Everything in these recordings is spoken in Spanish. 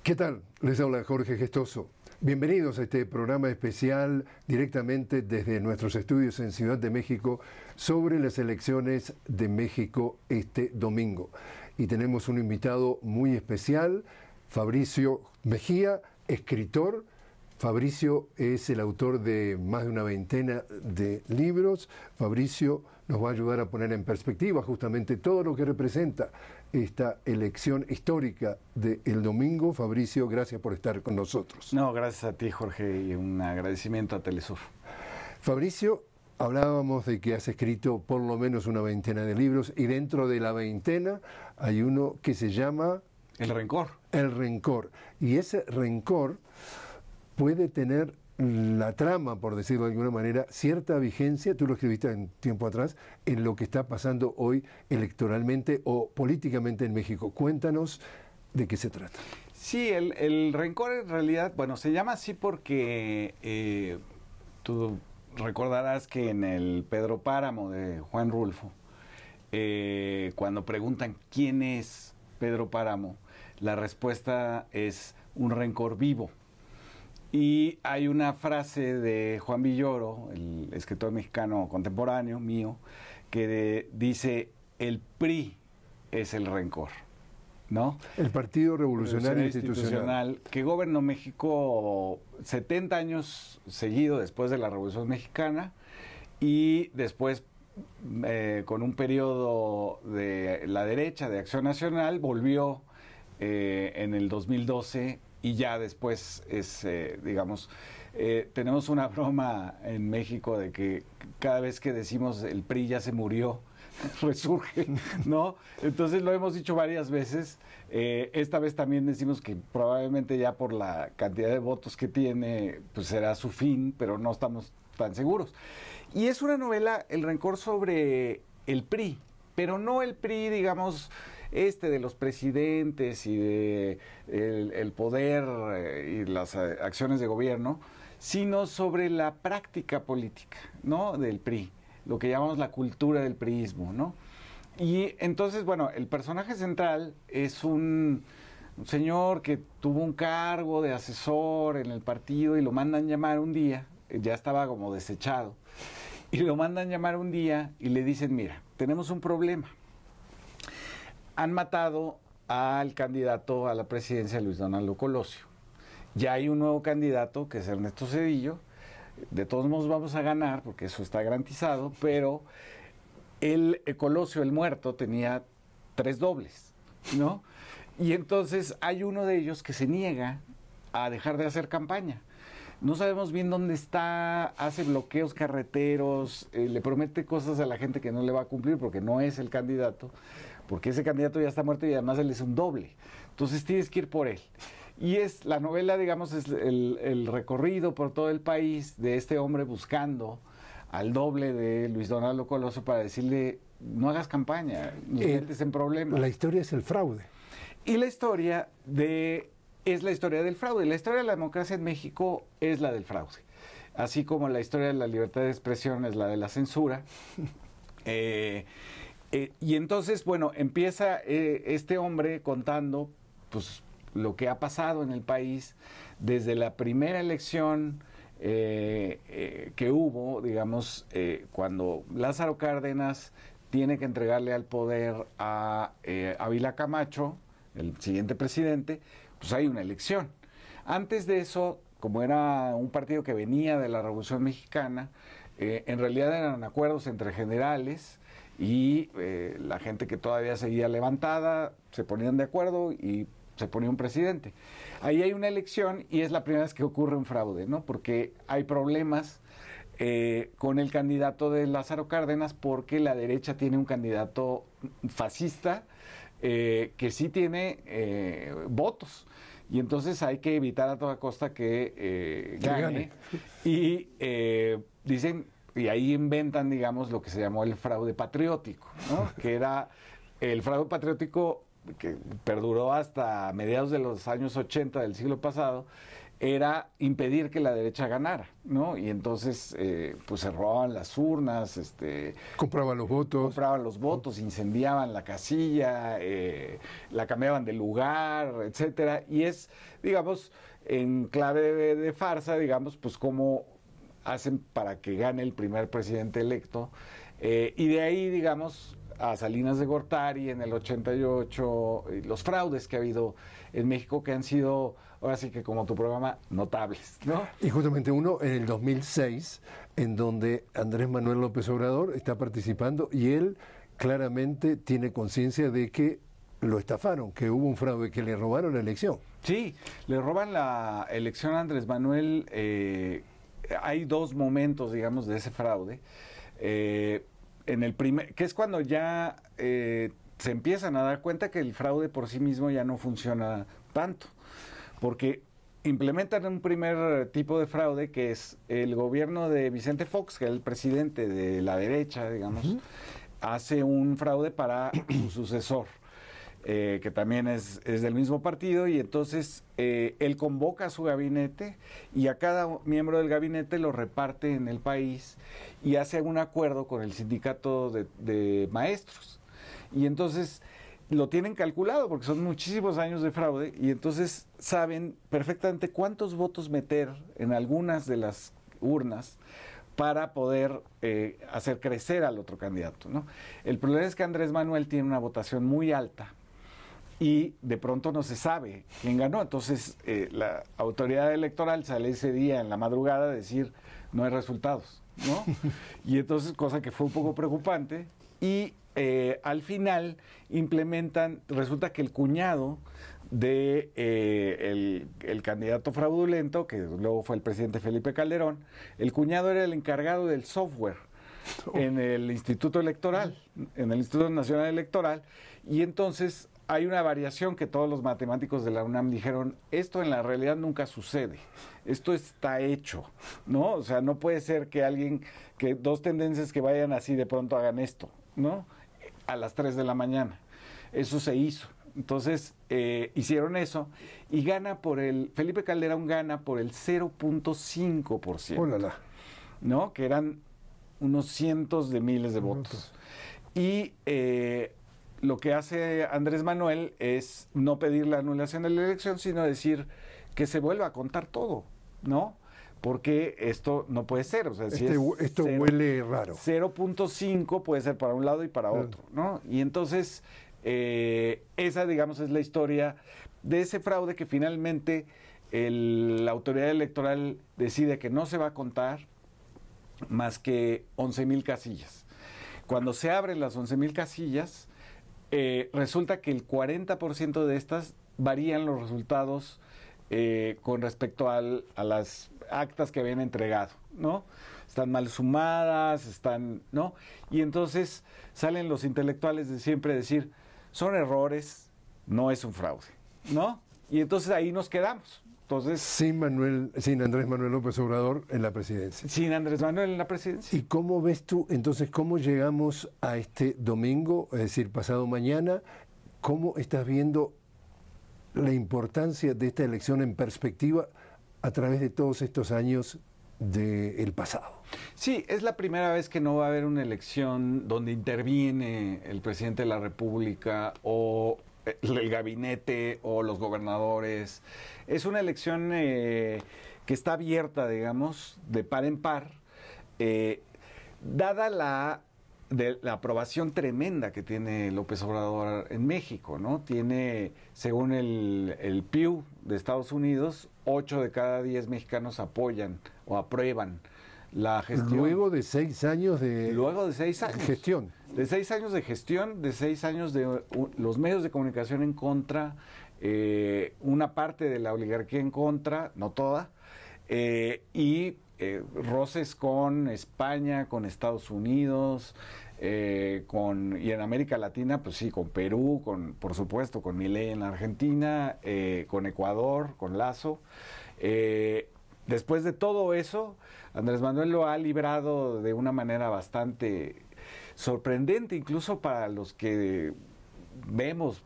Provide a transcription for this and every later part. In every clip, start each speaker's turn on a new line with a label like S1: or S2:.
S1: ¿Qué tal? Les habla Jorge Gestoso. Bienvenidos a este programa especial directamente desde nuestros estudios en Ciudad de México sobre las elecciones de México este domingo. Y tenemos un invitado muy especial, Fabricio Mejía, escritor. Fabricio es el autor de más de una veintena de libros. Fabricio nos va a ayudar a poner en perspectiva justamente todo lo que representa esta elección histórica del domingo. Fabricio, gracias por estar con nosotros.
S2: No, gracias a ti, Jorge, y un agradecimiento a Telesur.
S1: Fabricio, hablábamos de que has escrito por lo menos una veintena de libros y dentro de la veintena hay uno que se llama...
S2: El rencor.
S1: El rencor. Y ese rencor puede tener la trama, por decirlo de alguna manera, cierta vigencia, tú lo escribiste en tiempo atrás, en lo que está pasando hoy electoralmente o políticamente en México. Cuéntanos de qué se trata.
S2: Sí, el rencor en realidad, bueno, se llama así porque tú recordarás que en el Pedro Páramo de Juan Rulfo, cuando preguntan quién es Pedro Páramo, la respuesta es un rencor vivo. Y hay una frase de Juan Villoro, el escritor mexicano contemporáneo mío, que dice, el PRI es el rencor, ¿no?
S1: El Partido Revolucionario Institucional.
S2: Que gobernó México 70 años seguido después de la Revolución Mexicana y después, con un periodo de la derecha, de Acción Nacional, volvió en el 2012 y ya después es, digamos, tenemos una broma en México de que cada vez que decimos el PRI ya se murió, resurge, ¿no? Entonces lo hemos dicho varias veces. Esta vez también decimos que probablemente ya por la cantidad de votos que tiene, pues será su fin, pero no estamos tan seguros. Y es una novela, El rencor, sobre el PRI, pero no el PRI, digamos, de los presidentes y de el poder y las acciones de gobierno, sino sobre la práctica política, ¿no?, del PRI, lo que llamamos la cultura del priismo, ¿no? Y entonces, bueno, el personaje central es un señor que tuvo un cargo de asesor en el partido y lo mandan llamar un día, ya estaba como desechado, y lo mandan llamar un día y le dicen, mira, tenemos un problema. Han matado al candidato a la presidencia, Luis Donaldo Colosio. Ya hay un nuevo candidato, que es Ernesto Zedillo. De todos modos vamos a ganar, porque eso está garantizado, pero el Colosio, el muerto, tenía 3 dobles, ¿no? Y entonces hay uno de ellos que se niega a dejar de hacer campaña. No sabemos bien dónde está, hace bloqueos carreteros, le promete cosas a la gente que no le va a cumplir porque no es el candidato, porque ese candidato ya está muerto y además él es un doble. Entonces tienes que ir por él. Y es la novela, digamos, es el recorrido por todo el país de este hombre buscando al doble de Luis Donaldo Colosio para decirle, no hagas campaña, nos metes en problemas.
S1: La historia es el fraude.
S2: Y la historia es la historia del fraude. La historia de la democracia en México es la del fraude. Así como la historia de la libertad de expresión es la de la censura. Y entonces, bueno, empieza este hombre contando pues lo que ha pasado en el país desde la primera elección que hubo, digamos, cuando Lázaro Cárdenas tiene que entregarle al poder a Ávila Camacho, el siguiente presidente. Pues hay una elección. Antes de eso, como era un partido que venía de la Revolución Mexicana, en realidad eran acuerdos entre generales y la gente que todavía seguía levantada, se ponían de acuerdo y se ponía un presidente. Ahí hay una elección y es la primera vez que ocurre un fraude, ¿no? Porque hay problemas con el candidato de Lázaro Cárdenas porque la derecha tiene un candidato fascista que sí tiene votos. Y entonces hay que evitar a toda costa que gane. Y dicen, y ahí inventan, digamos, lo que se llamó el fraude patriótico, ¿no? Que era el fraude patriótico que perduró hasta mediados de los años 80 del siglo pasado, era impedir que la derecha ganara, ¿no? Y entonces, pues se robaban las urnas,
S1: compraban los votos,
S2: incendiaban la casilla, la cambiaban de lugar, etcétera. Y es, digamos, en clave de farsa, digamos, pues cómo hacen para que gane el primer presidente electo. Y de ahí, digamos, a Salinas de Gortari en el 88, los fraudes que ha habido en México que han sido, ahora sí que como tu programa, notables, ¿no?
S1: Y justamente uno en el 2006, en donde Andrés Manuel López Obrador está participando y él claramente tiene conciencia de que lo estafaron, que hubo un fraude, que le robaron la elección.
S2: Sí, le roban la elección a Andrés Manuel. Hay dos momentos, digamos, de ese fraude. En el primer, que es cuando ya se empiezan a dar cuenta que el fraude por sí mismo ya no funciona tanto, porque implementan un primer tipo de fraude que es el gobierno de Vicente Fox, que es el presidente de la derecha, digamos, hace un fraude para su sucesor, que también es del mismo partido, y entonces él convoca a su gabinete y a cada miembro del gabinete lo reparte en el país y hace un acuerdo con el sindicato de maestros. Y entonces lo tienen calculado porque son muchísimos años de fraude y entonces saben perfectamente cuántos votos meter en algunas de las urnas para poder hacer crecer al otro candidato, ¿no? El problema es que Andrés Manuel tiene una votación muy alta y de pronto no se sabe quién ganó. Entonces la autoridad electoral sale ese día en la madrugada a decir no hay resultados, ¿no? Y entonces, cosa que fue un poco preocupante, y al final implementan, resulta que el cuñado de el candidato fraudulento, que luego fue el presidente Felipe Calderón, el cuñado era el encargado del software en el Instituto Electoral, en el Instituto Nacional Electoral, y entonces hay una variación que todos los matemáticos de la UNAM dijeron, esto en la realidad nunca sucede, esto está hecho, ¿no? O sea, no puede ser que dos tendencias que vayan así de pronto hagan esto, ¿no? A las 3 de la mañana. Eso se hizo. Entonces, hicieron eso y Felipe Calderón gana por el 0.5%.
S1: ¡Ólala!
S2: ¿No? Que eran unos cientos de miles de votos. Y lo que hace Andrés Manuel es no pedir la anulación de la elección, sino decir que se vuelva a contar todo, ¿no? Porque esto no puede ser. O sea, si
S1: esto huele raro.
S2: 0.5 puede ser para un lado y para otro, ¿no? Y entonces, esa, digamos, es la historia de ese fraude que finalmente la autoridad electoral decide que no se va a contar más que 11,000 casillas. Cuando se abren las 11,000 casillas, resulta que el 40% de estas varían los resultados con respecto a las actas que habían entregado, ¿no? Están mal sumadas, ¿no? Y entonces salen los intelectuales de siempre decir, son errores, no es un fraude, ¿no? Y entonces ahí nos quedamos. Entonces,
S1: sin Andrés Manuel López Obrador en la presidencia.
S2: Sin Andrés Manuel en la presidencia.
S1: ¿Y cómo ves tú, entonces, cómo llegamos a este domingo, es decir, pasado mañana? ¿Cómo estás viendo la importancia de esta elección en perspectiva a través de todos estos años del pasado?
S2: Sí, es la primera vez que no va a haber una elección donde interviene el presidente de la República o el gabinete o los gobernadores. Es una elección que está abierta, digamos, de par en par, dada la aprobación tremenda que tiene López Obrador en México, ¿no? Tiene, según el Pew de Estados Unidos, 8 de cada 10 mexicanos apoyan o aprueban la gestión.
S1: Luego de 6 años de gestión.
S2: De 6 años de gestión, de 6 años de los medios de comunicación en contra, una parte de la oligarquía en contra, no toda, y roces con España, con Estados Unidos, y en América Latina, pues sí, con Perú, por supuesto, con Milei en la Argentina, con Ecuador, con Lazo. Después de todo eso, Andrés Manuel lo ha librado de una manera bastante sorprendente, incluso para los que vemos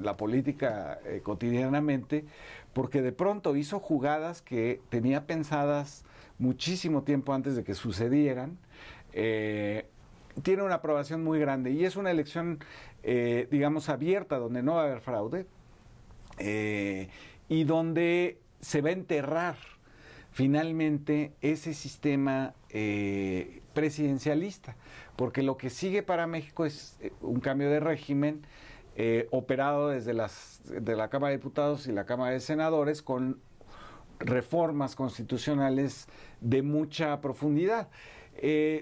S2: la política cotidianamente, porque de pronto hizo jugadas que tenía pensadas muchísimo tiempo antes de que sucedieran. Tiene una aprobación muy grande y es una elección, digamos, abierta, donde no va a haber fraude y donde se va a enterrar finalmente ese sistema presidencialista, porque lo que sigue para México es un cambio de régimen operado desde de la Cámara de Diputados y la Cámara de Senadores, con reformas constitucionales de mucha profundidad.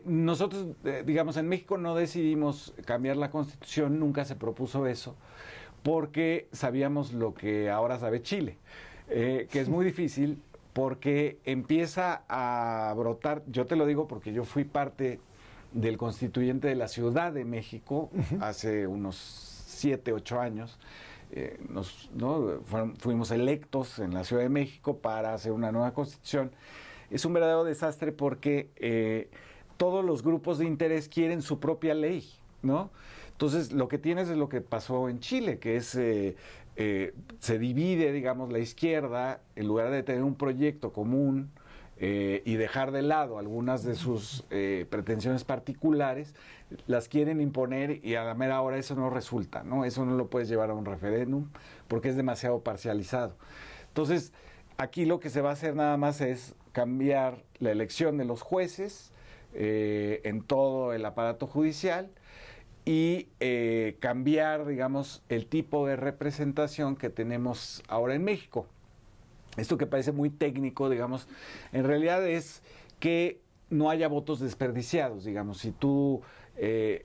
S2: Nosotros, digamos, en México no decidimos cambiar la Constitución, nunca se propuso eso, porque sabíamos lo que ahora sabe Chile, que es muy difícil, porque empieza a brotar. Yo te lo digo porque yo fui parte del constituyente de la Ciudad de México hace unos 7, 8 años. Fuimos electos en la Ciudad de México para hacer una nueva constitución. Es un verdadero desastre porque todos los grupos de interés quieren su propia ley, ¿no? Entonces, lo que tienes es lo que pasó en Chile, que es se divide, digamos, la izquierda, en lugar de tener un proyecto común y dejar de lado algunas de sus pretensiones particulares, las quieren imponer y a la mera hora eso no resulta, ¿no? Eso no lo puedes llevar a un referéndum porque es demasiado parcializado. Entonces, aquí lo que se va a hacer nada más es cambiar la elección de los jueces en todo el aparato judicial y cambiar, digamos, el tipo de representación que tenemos ahora en México. Esto que parece muy técnico, digamos, en realidad es que no haya votos desperdiciados, digamos. Si tú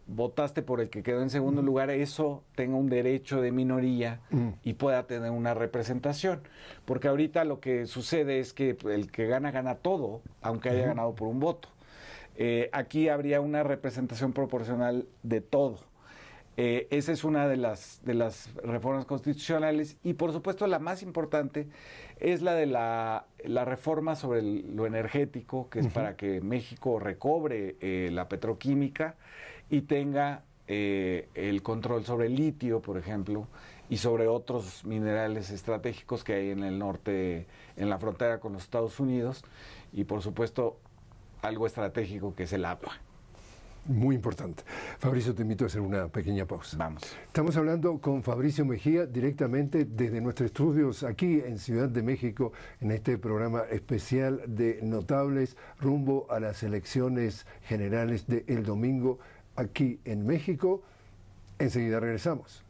S2: votaste por el que quedó en segundo lugar, eso tenga un derecho de minoría y pueda tener una representación. Porque ahorita lo que sucede es que el que gana, gana todo, aunque haya ganado por un voto. Aquí habría una representación proporcional de todo. Esa es una de las reformas constitucionales y, por supuesto, la más importante es la de la reforma sobre lo energético, que es para que México recobre la petroquímica y tenga el control sobre el litio, por ejemplo, y sobre otros minerales estratégicos que hay en el norte, en la frontera con los Estados Unidos, y, por supuesto, algo estratégico que es el agua.
S1: Muy importante. Fabricio, te invito a hacer una pequeña pausa.
S2: Vamos.
S1: Estamos hablando con Fabricio Mejía directamente desde nuestros estudios aquí en Ciudad de México, en este programa especial de Notables rumbo a las elecciones generales del domingo aquí en México. Enseguida regresamos.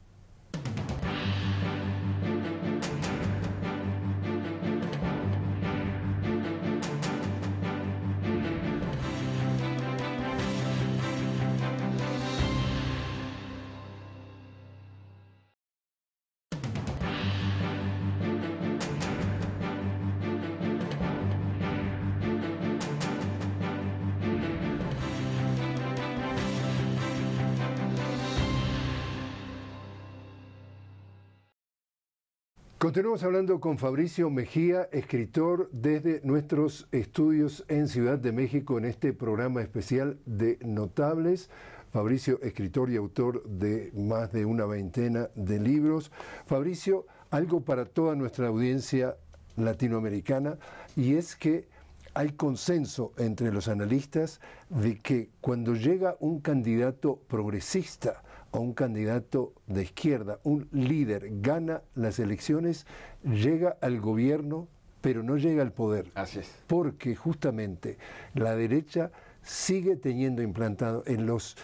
S1: Continuamos hablando con Fabricio Mejía, escritor desde nuestros estudios en Ciudad de México en este programa especial de Notables. Fabricio, escritor y autor de más de una veintena de libros. Fabricio, algo para toda nuestra audiencia latinoamericana, y es que hay consenso entre los analistas de que cuando llega un candidato progresista o un candidato de izquierda, un líder, gana las elecciones, llega al gobierno, pero no llega al poder.
S2: Así es.
S1: Porque justamente la derecha sigue teniendo implantado en las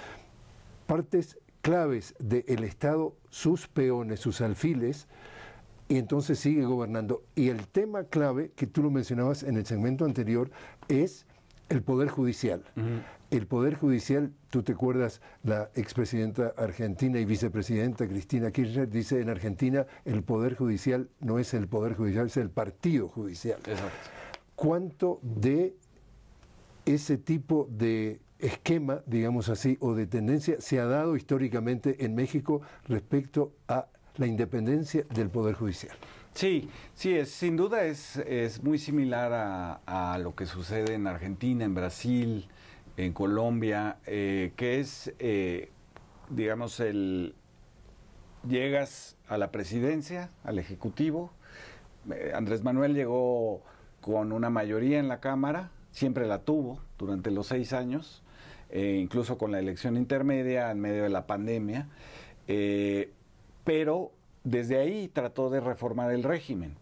S1: partes claves del Estado sus peones, sus alfiles, y entonces sigue gobernando. Y el tema clave, que tú lo mencionabas en el segmento anterior, es el Poder Judicial. El Poder Judicial, tú te acuerdas, la expresidenta argentina y vicepresidenta Cristina Kirchner dice en Argentina, el Poder Judicial no es el Poder Judicial, es el Partido Judicial.
S2: Exacto.
S1: ¿Cuánto de ese tipo de esquema, digamos así, o de tendencia se ha dado históricamente en México respecto a la independencia del Poder Judicial?
S2: Sí, sin duda es muy similar a lo que sucede en Argentina, en Brasil, en Colombia, que es, digamos, llegas a la presidencia, al Ejecutivo. Andrés Manuel llegó con una mayoría en la Cámara, siempre la tuvo durante los 6 años, incluso con la elección intermedia en medio de la pandemia, pero desde ahí trató de reformar el régimen.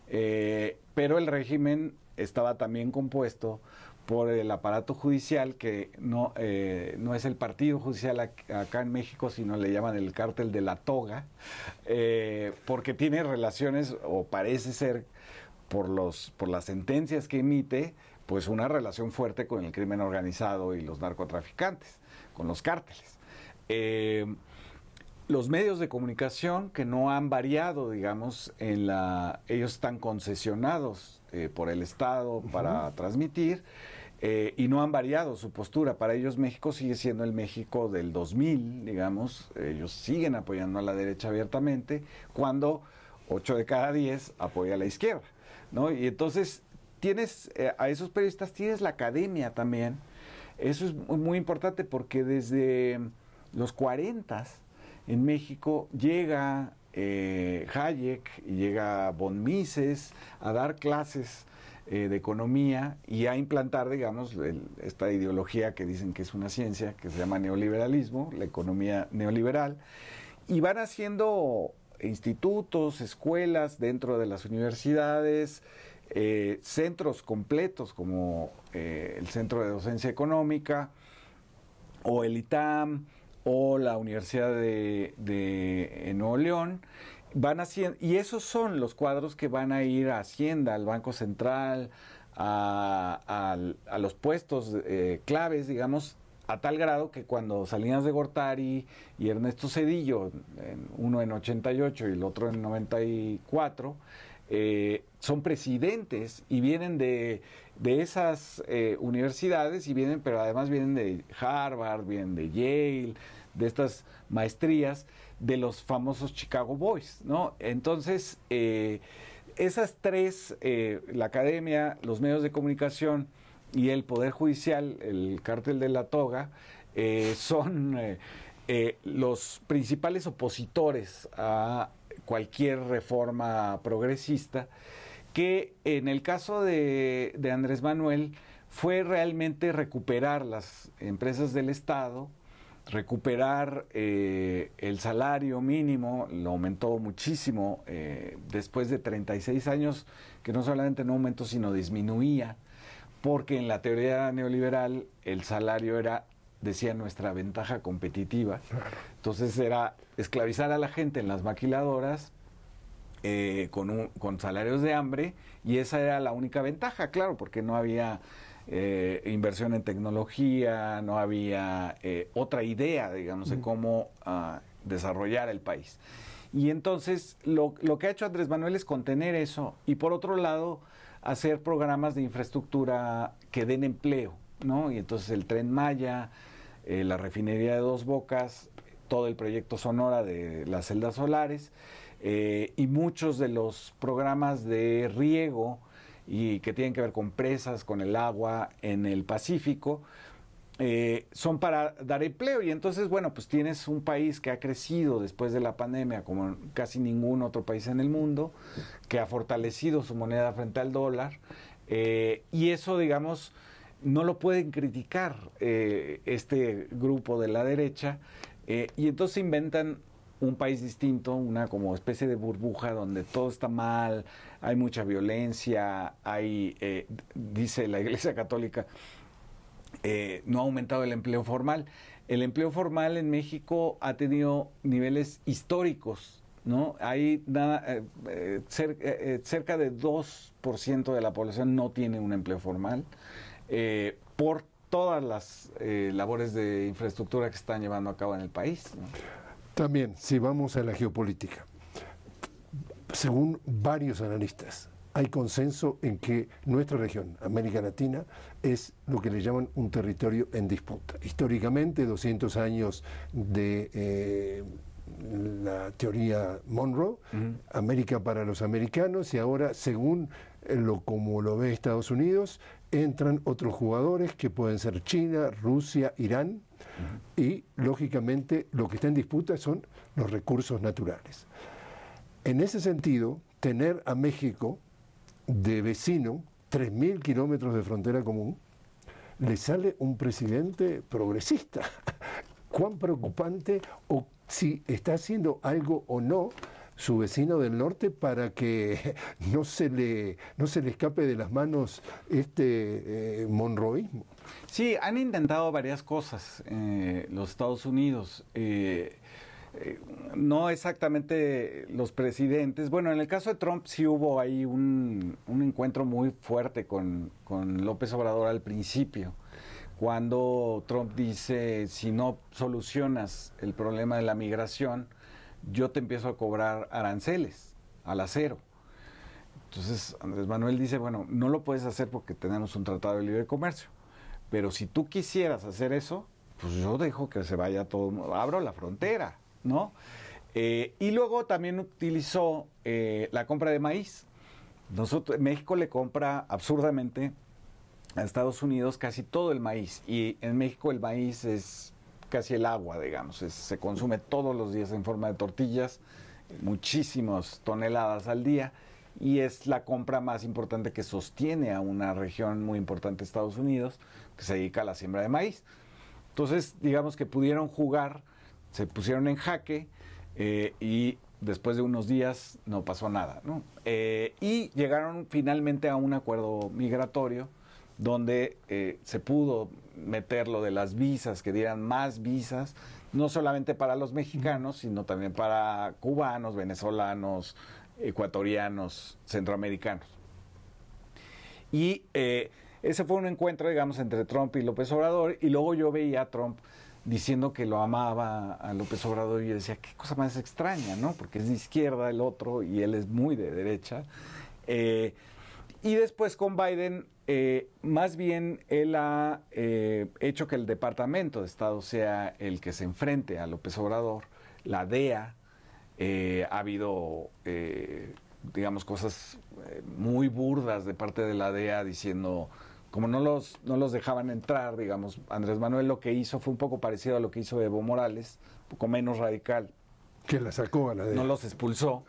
S2: Pero el régimen estaba también compuesto por el aparato judicial, que no es el partido judicial acá en México, sino le llaman el cártel de la toga, porque tiene relaciones, o parece ser, por las sentencias que emite, pues una relación fuerte con el crimen organizado y los narcotraficantes, con los cárteles. Los medios de comunicación, que no han variado, digamos, ellos están concesionados por el Estado para transmitir, y no han variado su postura. Para ellos México sigue siendo el México del 2000, digamos. Ellos siguen apoyando a la derecha abiertamente, cuando 8 de cada 10 apoya a la izquierda, ¿no? Y entonces tienes a esos periodistas, tienes la academia también. Eso es muy importante, porque desde los 40 en México llega Hayek y llega von Mises a dar clases de economía y a implantar, digamos, esta ideología que dicen que es una ciencia, que se llama neoliberalismo, la economía neoliberal, y van haciendo institutos, escuelas dentro de las universidades, centros completos como el Centro de Docencia Económica o el ITAM o la Universidad de Nuevo León. Van haciendo, y esos son los cuadros que van a ir a Hacienda, al Banco Central, a los puestos claves, digamos, a tal grado que cuando Salinas de Gortari y Ernesto Zedillo, uno en 88 y el otro en 94, son presidentes y vienen de esas universidades, pero además vienen de Harvard, vienen de Yale, de estas maestrías de los famosos Chicago Boys, ¿no? Entonces, esas tres, la academia, los medios de comunicación y el Poder Judicial, el cártel de la toga, son los principales opositores a cualquier reforma progresista, que en el caso de Andrés Manuel fue realmente recuperar las empresas del Estado, recuperar el salario mínimo. Lo aumentó muchísimo después de 36 años, que no solamente no aumentó, sino disminuía, porque en la teoría neoliberal el salario era, decía, nuestra ventaja competitiva. Entonces era esclavizar a la gente en las maquiladoras con salarios de hambre, y esa era la única ventaja, claro, porque no había inversión en tecnología, no había otra idea, digamos, de cómo desarrollar el país. Y entonces lo que ha hecho Andrés Manuel es contener eso, y por otro lado hacer programas de infraestructura que den empleo, ¿no? Y entonces el Tren Maya, la refinería de Dos Bocas, todo el proyecto Sonora de las celdas solares, y muchos de los programas de riego y que tienen que ver con presas, con el agua en el Pacífico, son para dar empleo. Y entonces, bueno, pues tienes un país que ha crecido después de la pandemia como casi ningún otro país en el mundo, que ha fortalecido su moneda frente al dólar, y eso, digamos, no lo pueden criticar este grupo de la derecha, y entonces inventan un país distinto, una como especie de burbuja donde todo está mal, hay mucha violencia, dice la Iglesia Católica, no ha aumentado el empleo formal. El empleo formal en México ha tenido niveles históricos, ¿no? Hay cerca de 2% de la población no tiene un empleo formal, por todas las labores de infraestructura que están llevando a cabo en el país, ¿no?
S1: También, si vamos a la geopolítica, según varios analistas, hay consenso en que nuestra región, América Latina, es lo que le llaman un territorio en disputa. Históricamente, 200 años de la teoría Monroe, América para los americanos, y ahora, según como lo ve Estados Unidos, entran otros jugadores que pueden ser China, Rusia, Irán, y lógicamente lo que está en disputa son los recursos naturales. En ese sentido, tener a México de vecino, 3.000 kilómetros de frontera común, le sale un presidente progresista. ¿Cuán preocupante, o si está haciendo algo o no su vecino del norte para que no se le escape de las manos este monroísmo?
S2: Sí, han intentado varias cosas los Estados Unidos. No exactamente los presidentes. Bueno, en el caso de Trump sí hubo ahí un encuentro muy fuerte con López Obrador al principio, cuando Trump dice, si no solucionas el problema de la migración, yo te empiezo a cobrar aranceles al acero. Entonces Andrés Manuel dice, bueno, no lo puedes hacer porque tenemos un tratado de libre comercio, pero si tú quisieras hacer eso, pues yo dejo que se vaya todo, abro la frontera, ¿no? Y luego también utilizó la compra de maíz. México le compra absurdamente a Estados Unidos casi todo el maíz, y en México el maíz es casi el agua, digamos, se consume todos los días en forma de tortillas, muchísimas toneladas al día, y es la compra más importante que sostiene a una región muy importante de Estados Unidos que se dedica a la siembra de maíz. Entonces, digamos que pudieron jugar, se pusieron en jaque, y después de unos días no pasó nada, ¿no? Y llegaron finalmente a un acuerdo migratorio donde se pudo meter lo de las visas, que dieran más visas, no solamente para los mexicanos, sino también para cubanos, venezolanos, ecuatorianos, centroamericanos. Y ese fue un encuentro, digamos, entre Trump y López Obrador, y luego yo veía a Trump diciendo que lo amaba a López Obrador, y yo decía, qué cosa más extraña, ¿no? Porque es de izquierda el otro y él es muy de derecha. Y después con Biden, más bien él ha hecho que el Departamento de Estado sea el que se enfrente a López Obrador. La DEA, ha habido, digamos, cosas muy burdas de parte de la DEA diciendo, como no los dejaban entrar, digamos, Andrés Manuel lo que hizo fue un poco parecido a lo que hizo Evo Morales, un poco menos radical.
S1: Que la sacó a la DEA.
S2: No los expulsó,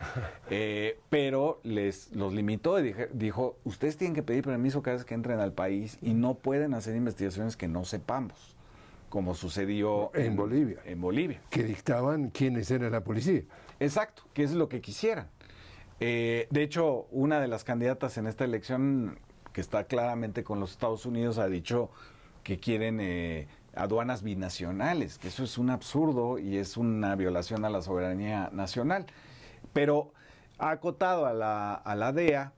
S2: pero los limitó y dijo, ustedes tienen que pedir permiso cada vez que entren al país y no pueden hacer investigaciones que no sepamos, como sucedió
S1: en Bolivia.
S2: En Bolivia.
S1: Que dictaban quiénes eran la policía.
S2: Exacto, que es lo que quisieran. De hecho, una de las candidatas en esta elección, que está claramente con los Estados Unidos, ha dicho que quieren aduanas binacionales, que eso es un absurdo y es una violación a la soberanía nacional. Pero ha acotado a la DEA,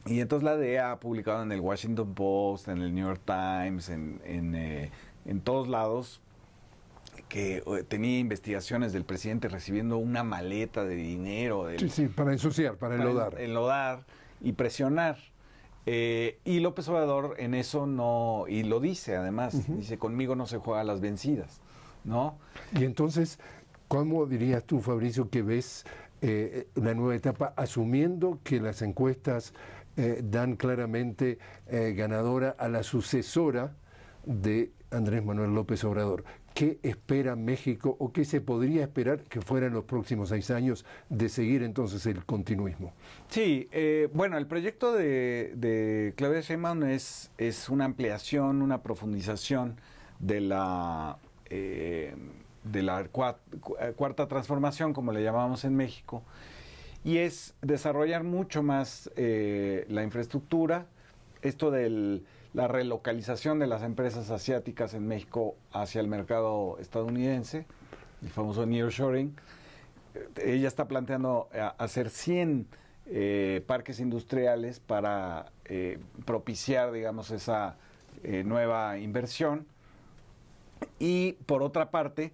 S2: y entonces la DEA ha publicado en el Washington Post, en el New York Times, en todos lados, que tenía investigaciones del presidente recibiendo una maleta de dinero.
S1: Sí, para ensuciar, para enlodar.
S2: Enlodar y presionar. Y López Obrador en eso no, y lo dice además, dice, conmigo no se juega a las vencidas, ¿no?
S1: Y entonces, ¿cómo dirías tú, Fabricio, que ves una nueva etapa, asumiendo que las encuestas dan claramente ganadora a la sucesora de Andrés Manuel López Obrador? ¿Qué espera México, o qué se podría esperar que fueran los próximos 6 años de seguir entonces el continuismo?
S2: Sí, bueno, el proyecto de Claudia Sheinbaum es una ampliación, una profundización de la cuarta transformación, como le llamamos en México, y es desarrollar mucho más la infraestructura, esto de la relocalización de las empresas asiáticas en México hacia el mercado estadounidense, el famoso nearshoring. Ella está planteando hacer 100 parques industriales para propiciar, digamos, esa nueva inversión. Y por otra parte,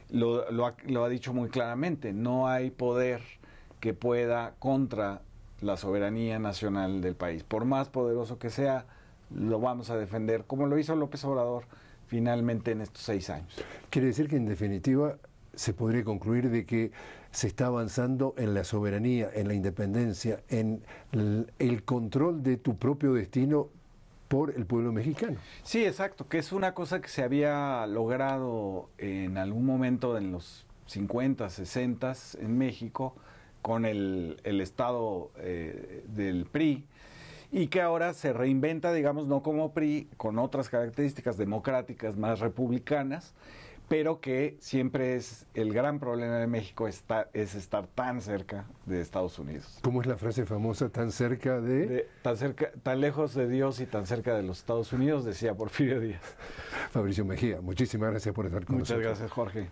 S2: lo ha dicho muy claramente, no hay poder que pueda contra la soberanía nacional del país. Por más poderoso que sea, lo vamos a defender, como lo hizo López Obrador finalmente en estos 6 años.
S1: Quiere decir que en definitiva se podría concluir de que se está avanzando en la soberanía, en la independencia, en el control de tu propio destino por el pueblo mexicano.
S2: Sí, exacto, que es una cosa que se había logrado en algún momento en los 50, 60 en México con el estado del PRI, y que ahora se reinventa, digamos, no como PRI, con otras características democráticas más republicanas, pero que siempre es el gran problema de México es estar tan cerca de Estados Unidos.
S1: ¿Cómo es la frase famosa, tan cerca
S2: tan lejos de Dios y tan cerca de los Estados Unidos? Decía Porfirio Díaz.
S1: Fabricio Mejía, muchísimas gracias por estar con nosotros.
S2: Muchas gracias, Jorge.